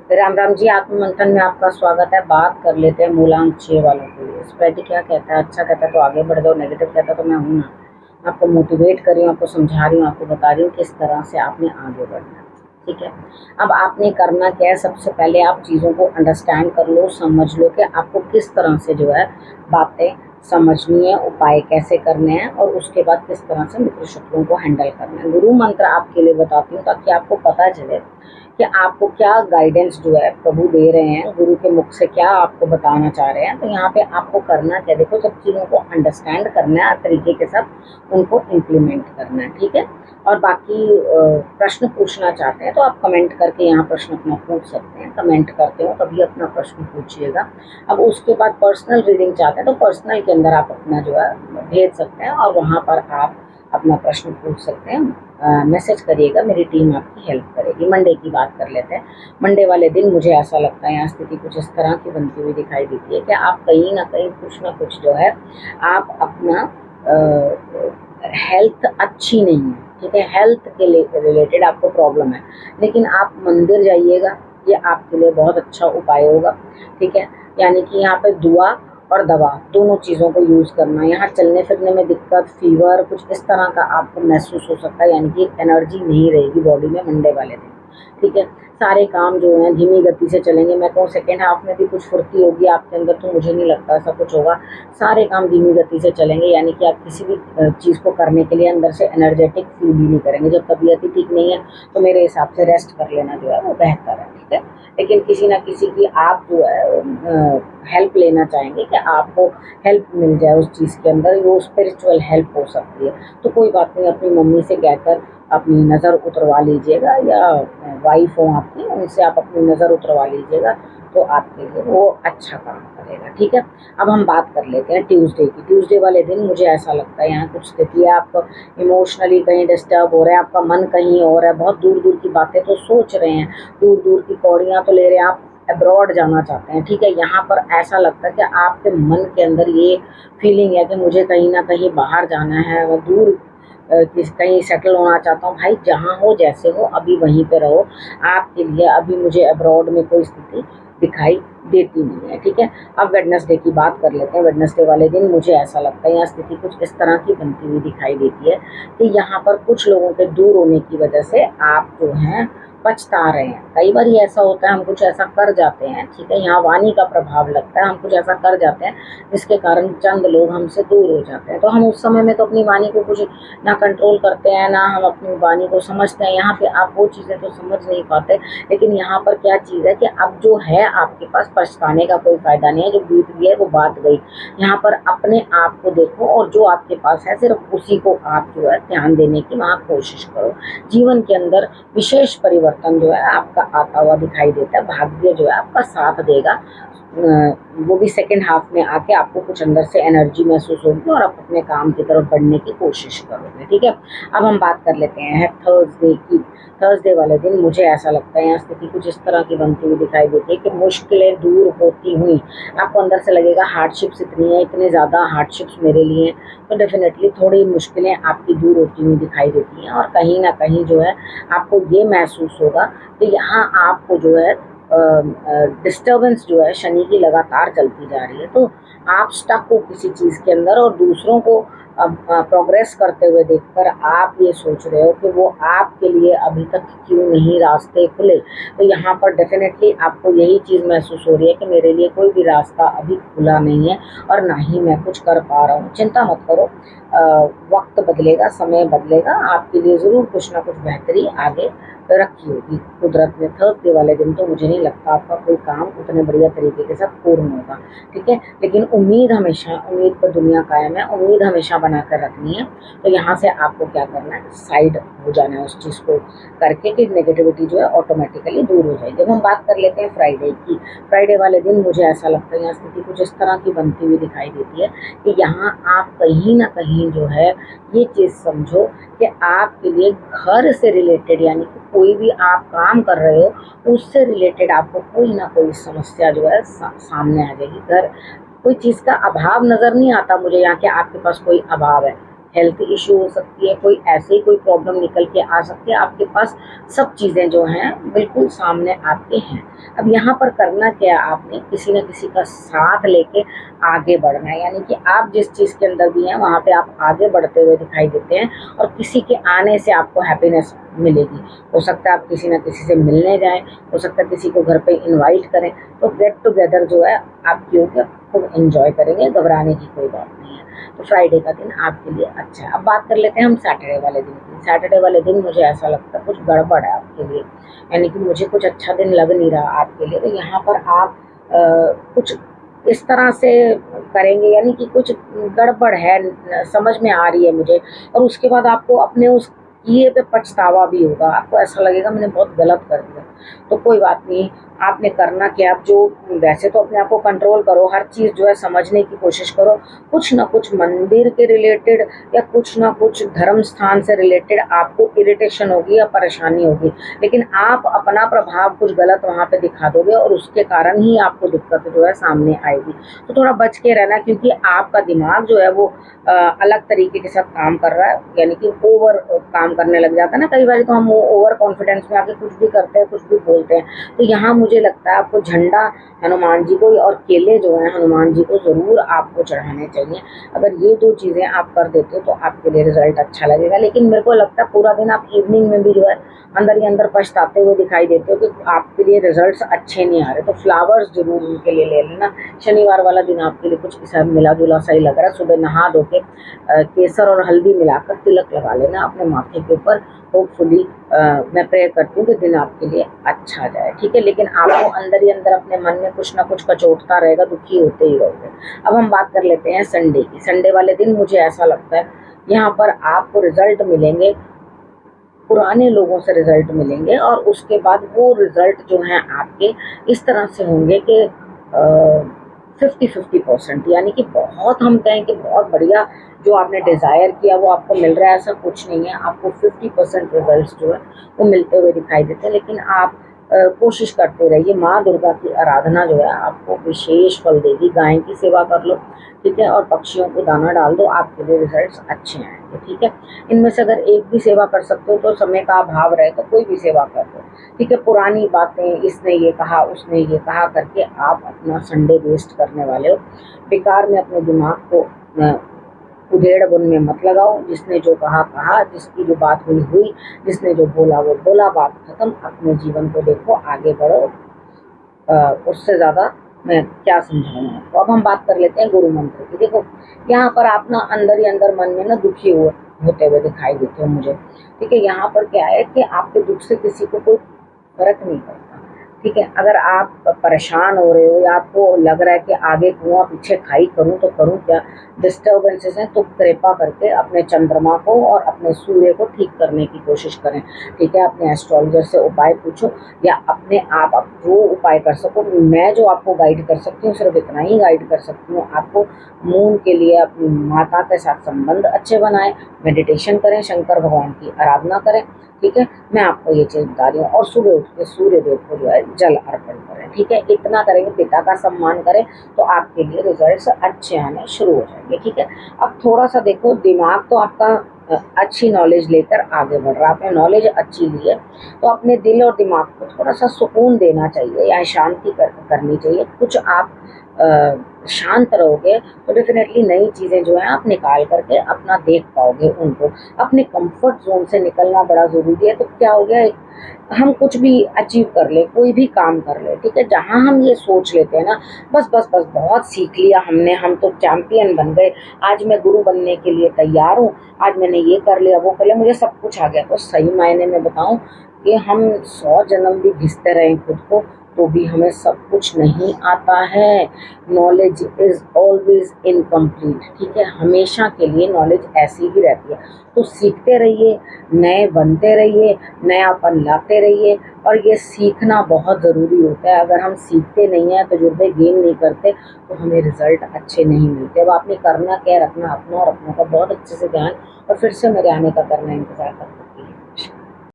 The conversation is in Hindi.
राम राम जी, आत्ममंथन में आपका स्वागत है। बात कर लेते हैं मूलांक 6 वालों के लिए। स्प्रेडी क्या कहता है? अच्छा कहता है तो आगे बढ़ जाओ, नेगेटिव कहता है तो मैं हूँ ना, आपको मोटिवेट कर रही हूँ, आपको समझा रही हूँ, आपको बता रही हूँ किस तरह से आपने आगे बढ़ना है। ठीक है, अब आपने करना क्या है? सबसे पहले आप चीज़ों को अंडरस्टैंड कर लो, समझ लो कि आपको किस तरह से जो है बातें समझनी है, उपाय कैसे करने हैं, और उसके बाद किस तरह से मित्र शत्रुओं को हैंडल करना है। गुरु मंत्र आपके लिए बताती हूँ ताकि आपको पता चले कि आपको क्या गाइडेंस जो है प्रभु दे रहे हैं, गुरु के मुख से क्या आपको बताना चाह रहे हैं। तो यहाँ पे आपको करना क्या, देखो, सब चीज़ों को अंडरस्टैंड करना है और तरीके के साथ उनको इम्प्लीमेंट करना है। ठीक है, और बाकी प्रश्न पूछना चाहते हैं तो आप कमेंट करके यहाँ प्रश्न अपना पूछ सकते हैं। कमेंट करते हो तभी अपना प्रश्न पूछिएगा। अब उसके बाद पर्सनल रीडिंग चाहते हैं तो पर्सनल के अंदर आप अपना जो है भेज सकते हैं और वहाँ पर आप अपना प्रश्न पूछ सकते हैं। मैसेज करिएगा, मेरी टीम आपकी हेल्प करेगी। मंडे की बात कर लेते हैं। मंडे वाले दिन मुझे ऐसा लगता है यहाँ स्थिति कुछ इस तरह की बनती हुई दिखाई देती है कि आप कहीं ना कहीं कुछ ना कुछ जो है आप अपना हेल्थ अच्छी नहीं है। ठीक है, हेल्थ के रिलेटेड आपको प्रॉब्लम है, लेकिन आप मंदिर जाइएगा, ये आपके लिए बहुत अच्छा उपाय होगा। ठीक है, यानी कि यहाँ पे दुआ और दवा दोनों चीज़ों को यूज़ करना है। यहाँ चलने फिरने में दिक्कत, फीवर, कुछ इस तरह का आपको महसूस हो सकता है, यानी कि एनर्जी नहीं रहेगी बॉडी में मंडे वाले दिन। ठीक है, सारे काम जो हैं धीमी गति से चलेंगे। मैं कहूँ सेकेंड हाफ में भी कुछ फुर्ती होगी आपके अंदर, तो मुझे नहीं लगता ऐसा कुछ होगा। सारे काम धीमी गति से चलेंगे, यानी कि आप किसी भी चीज़ को करने के लिए अंदर से एनर्जेटिक फील ही नहीं करेंगे। जब तबीयत ही ठीक नहीं है तो मेरे हिसाब से रेस्ट कर लेना जो है वो बेहतर है। ठीक है, लेकिन किसी ना किसी की आप जो है हेल्प लेना चाहेंगे कि आपको हेल्प मिल जाए उस चीज़ के अंदर, वो स्पिरिचुअल हेल्प हो सकती है। तो कोई बात नहीं, अपनी मम्मी से कहकर अपनी नज़र उतरवा लीजिएगा, या वाइफ हो आपकी, उनसे आप अपनी नज़र उतरवा लीजिएगा, तो आपके लिए वो अच्छा काम करेगा। ठीक है, अब हम बात कर लेते हैं ट्यूसडे की। ट्यूसडे वाले दिन मुझे ऐसा लगता है यहाँ कुछ स्थिति है, आप इमोशनली कहीं डिस्टर्ब हो रहे हैं, आपका मन कहीं और है, बहुत दूर दूर की बातें तो सोच रहे हैं, दूर दूर की कौड़ियाँ तो ले रहे हैं, आप अब्रॉड जाना चाहते हैं। ठीक है, यहाँ पर ऐसा लगता है कि आपके मन के अंदर ये फीलिंग है कि मुझे कहीं ना कहीं बाहर जाना है, मैं दूर कहीं सेटल होना चाहता हूँ। भाई जहाँ हो जैसे हो अभी वहीं पे रहो, आपके लिए अभी मुझे अब्रॉड में कोई स्थिति दिखाई देती नहीं है। ठीक है, अब वेडनेसडे की बात कर लेते हैं। वेडनेसडे वाले दिन मुझे ऐसा लगता है यहाँ स्थिति कुछ इस तरह की बनती हुई दिखाई देती है कि यहाँ पर कुछ लोगों के दूर होने की वजह से आप जो हैं पछता रहे हैं। कई बार ये ऐसा होता है, हम कुछ ऐसा कर जाते हैं। ठीक है, यहाँ वाणी का प्रभाव लगता है, हम कुछ ऐसा कर जाते हैं जिसके कारण चंद लोग हमसे दूर हो जाते हैं। तो हम उस समय में तो अपनी वाणी को कुछ ना कंट्रोल करते हैं, ना हम अपनी वाणी को समझते हैं। यहाँ पे आप वो चीज़ें तो समझ नहीं पाते, लेकिन यहाँ पर क्या चीज़ है कि अब जो है आपके पास पछताने का कोई फ़ायदा नहीं है। जो बीत गई है वो बात गई। यहाँ पर अपने आप को देखो और जो आपके पास है सिर्फ उसी को आप जो है ध्यान देने की वहाँ कोशिश करो। जीवन के अंदर विशेष परिवर्तन जो है आपका आता हुआ दिखाई देता है। भाग्य जो है आपका साथ देगा, वो भी सेकेंड हाफ में आके आपको कुछ अंदर से एनर्जी महसूस होगी और आप अपने काम की तरफ बढ़ने की कोशिश करोगे। ठीक है, अब हम बात कर लेते हैं थर्सडे की। थर्सडे वाले दिन मुझे ऐसा लगता है यहाँ स्थिति कुछ इस तरह की बनती हुई दिखाई देती है कि मुश्किलें दूर होती हुई आपको अंदर से लगेगा हार्डशिप्स इतनी है, इतने ज़्यादा हार्डशिप्स मेरे लिए, तो डेफिनेटली थोड़ी मुश्किलें आपकी दूर होती हुई दिखाई देती हैं। और कहीं ना कहीं जो है आपको ये महसूस होगा कि यहाँ आपको जो है डिस्टर्बेंस जो है शनि की लगातार चलती जा रही है। तो आप स्टक हो किसी चीज़ के अंदर और दूसरों को अब प्रोग्रेस करते हुए देखकर आप ये सोच रहे हो कि वो आपके लिए अभी तक क्यों नहीं रास्ते खुले। तो यहाँ पर डेफिनेटली आपको यही चीज़ महसूस हो रही है कि मेरे लिए कोई भी रास्ता अभी खुला नहीं है और ना ही मैं कुछ कर पा रहा हूँ। चिंता मत करो, वक्त बदलेगा, समय बदलेगा, आपके लिए ज़रूर कुछ ना कुछ बेहतरी आगे रखी होगी कुदरत ने। थर्सडे वाले दिन तो मुझे नहीं लगता आपका कोई काम उतने बढ़िया तरीके के साथ पूर्ण होगा। ठीक है, लेकिन उम्मीद हमेशा, उम्मीद पर दुनिया कायम है, उम्मीद हमेशा बनाकर रखनी है। तो यहाँ से आपको क्या करना है, साइड हो जाना है उस चीज़ को करके कि नेगेटिविटी जो है ऑटोमेटिकली दूर हो जाएगी। जब हम बात कर लेते हैं फ्राइडे की। फ्राइडे वाले दिन मुझे ऐसा लगता है यहाँ स्थिति कुछ इस तरह की बनती हुई दिखाई देती है कि यहाँ आप कहीं ना कहीं जो है ये चीज़ समझो कि आपके लिए घर से रिलेटेड, यानी कि कोई भी आप काम कर रहे हो उससे रिलेटेड आपको कोई ना कोई समस्या जो है सामने आ जाएगी। घर कोई चीज़ का अभाव नज़र नहीं आता मुझे यहाँ के आपके पास कोई अभाव है, हेल्थ इशू हो सकती है, कोई ऐसे ही कोई प्रॉब्लम निकल के आ सकती है। आपके पास सब चीज़ें जो हैं बिल्कुल सामने आपके हैं। अब यहाँ पर करना क्या है, आपने किसी न किसी का साथ लेके आगे बढ़ना है, यानी कि आप जिस चीज़ के अंदर भी हैं वहाँ पे आप आगे बढ़ते हुए दिखाई देते हैं और किसी के आने से आपको हैप्पीनेस मिलेगी। हो सकता है आप किसी न किसी से मिलने जाएँ, हो सकता है किसी को घर पे इनवाइट करें, तो गेट टुगेदर जो है आपकी होगी, खूब एंजॉय करेंगे, घबराने की कोई बात नहीं है। तो फ्राइडे का दिन आपके लिए अच्छा है। अब बात कर लेते हैं हम सैटरडे वाले दिन की। सैटरडे वाले दिन मुझे ऐसा लगता है कुछ गड़बड़ है आपके लिए, यानी कि मुझे कुछ अच्छा दिन लग नहीं रहा आपके लिए। तो यहाँ पर आप कुछ इस तरह से करेंगे, यानी कि कुछ गड़बड़ है, समझ में आ रही है मुझे, और उसके बाद आपको अपने उस किए पे पछतावा भी होगा। आपको ऐसा लगेगा मैंने बहुत गलत कर दिया। तो कोई बात नहीं, आपने करना क्या, आप जो वैसे तो अपने आप को कंट्रोल करो, हर चीज़ जो है समझने की कोशिश करो, कुछ ना कुछ मंदिर के रिलेटेड या कुछ ना कुछ धर्म स्थान से रिलेटेड आपको इरिटेशन होगी या परेशानी होगी, लेकिन आप अपना प्रभाव कुछ गलत वहाँ पे दिखा दोगे और उसके कारण ही आपको दिक्कत जो है सामने आएगी। तो थोड़ा बच के रहना, क्योंकि आपका दिमाग जो है वो अलग तरीके के साथ काम कर रहा है, यानी कि ओवर काम करने लग जाता है ना। कई बार तो हम वो ओवर कॉन्फिडेंस में आके कुछ भी करते हैं, कुछ भी बोलते हैं। तो यहाँ मुझे लगता है आपको झंडा हनुमान जी को और केले जो हैं हनुमान जी को ज़रूर आपको चढ़ाने चाहिए। अगर ये 2 चीज़ें आप कर देते हो तो आपके लिए रिज़ल्ट अच्छा लगेगा। लेकिन मेरे को लगता है पूरा दिन आप इवनिंग में भी जो है अंदर ही अंदर पछताते हुए दिखाई देते हो कि आपके लिए रिज़ल्ट्स अच्छे नहीं आ रहे। तो फ्लावर्स ज़रूर उनके लिए ले लेना। शनिवार वाला दिन आपके लिए कुछ ऐसा मिला-जुला सा ही लग रहा है। सुबह नहा धो के केसर और हल्दी मिलाकर तिलक लगा लेना अपने माथे के ऊपर। होपफुली मैं प्रे करती हूँ कि दिन आपके लिए अच्छा जाए, ठीक है। लेकिन आपको अंदर ही अंदर अपने मन में कुछ ना कुछ कचोटता रहेगा, दुखी होते ही रहोगे। अब हम बात कर लेते हैं संडे की। संडे वाले दिन मुझे ऐसा लगता है यहाँ पर आपको रिजल्ट मिलेंगे, पुराने लोगों से रिजल्ट मिलेंगे, और उसके बाद वो रिजल्ट जो हैं आपके इस तरह से होंगे कि 50-50%, यानी कि बहुत हम कहें कि बहुत बढ़िया जो आपने डिज़ायर किया वो आपको मिल रहा है, ऐसा कुछ नहीं है। आपको 50% रिजल्ट्स जो है वो मिलते हुए दिखाई देते हैं। लेकिन आप कोशिश करते रहिए। माँ दुर्गा की आराधना जो है आपको विशेष फल देगी। गाय की सेवा कर लो, ठीक है, और पक्षियों को दाना डाल दो, आपके लिए रिजल्ट्स अच्छे आएंगे, ठीक है। इनमें से अगर एक भी सेवा कर सकते हो तो समय का अभाव रहे तो कोई भी सेवा कर दो, ठीक है। पुरानी बातें, इसने ये कहा उसने ये कहा करके आप अपना संडे वेस्ट करने वाले हो। बेकार में अपने दिमाग को उधेड़ बुन में मत लगाओ। जिसने जो कहा कहा, जिसकी जो बात हुई हुई, जिसने जो बोला वो बोला, बात खत्म। अपने जीवन को देखो, आगे बढ़ो। उससे ज़्यादा मैं क्या समझाऊँ आपको। अब हम बात कर लेते हैं गुरु मंत्र की। देखो यहाँ पर आप ना अंदर ही अंदर मन में ना दुखी होते हुए दिखाई देते हो मुझे, ठीक है। यहाँ पर क्या है कि आपके दुख से किसी को कोई फर्क नहीं पड़ता, ठीक है। अगर आप परेशान हो रहे हो या आपको लग रहा है कि आगे कुआं पीछे खाई, करूं तो करूं क्या, डिस्टर्बेंसेस हैं, तो कृपा करके अपने चंद्रमा को और अपने सूर्य को ठीक करने की कोशिश करें, ठीक है। अपने एस्ट्रोलॉजर से उपाय पूछो या अपने आप जो उपाय कर सको। मैं जो आपको गाइड कर सकती हूँ सिर्फ इतना ही गाइड कर सकती हूँ। आपको मून के लिए अपनी माता के साथ संबंध अच्छे बनाएं, मेडिटेशन करें, शंकर भगवान की आराधना करें, ठीक है। मैं आपको ये चीज़ बता रही हूँ। और सुबह उठ के सूर्य देव को जो है जल अर्पण करें, ठीक है। इतना करेंगे, पिता का सम्मान करें, तो आपके लिए रिजल्ट्स अच्छे आने शुरू हो जाएंगे, ठीक है। अब थोड़ा सा देखो, दिमाग तो आपका अच्छी नॉलेज लेकर आगे बढ़ रहा है, आपने नॉलेज अच्छी ली है, तो अपने दिल और दिमाग को थोड़ा सा सुकून देना चाहिए या शांति करनी चाहिए। कुछ आप शांत रहोगे तो डेफिनेटली नई चीज़ें जो हैं आप निकाल करके अपना देख पाओगे उनको। अपने कंफर्ट जोन से निकलना बड़ा ज़रूरी है। तो क्या हो गया, हम कुछ भी अचीव कर ले, कोई भी काम कर ले, ठीक है, जहाँ हम ये सोच लेते हैं ना बस बस बस बहुत सीख लिया हमने, हम तो चैम्पियन बन गए, आज मैं गुरु बनने के लिए तैयार हूँ, आज मैंने ये कर लिया वो कर लिया, मुझे सब कुछ आ गया। तो सही मायने में बताऊँ कि हम 100 जन्म भी घिसते रहें खुद को तो भी हमें सब कुछ नहीं आता है। नॉलेज इज़ ऑलवेज इनकम्प्लीट, ठीक है। हमेशा के लिए नॉलेज ऐसी ही रहती है। तो सीखते रहिए, नए बनते रहिए, नयापन लाते रहिए, और ये सीखना बहुत ज़रूरी होता है। अगर हम सीखते नहीं हैं, तजुर्बे गेन नहीं करते, तो हमें रिज़ल्ट अच्छे नहीं मिलते। अब आपने करना क्या, रखना अपना और अपनों का बहुत अच्छे से ध्यान, और फिर से मेरे आने का करना इंतज़ार कर सकती है।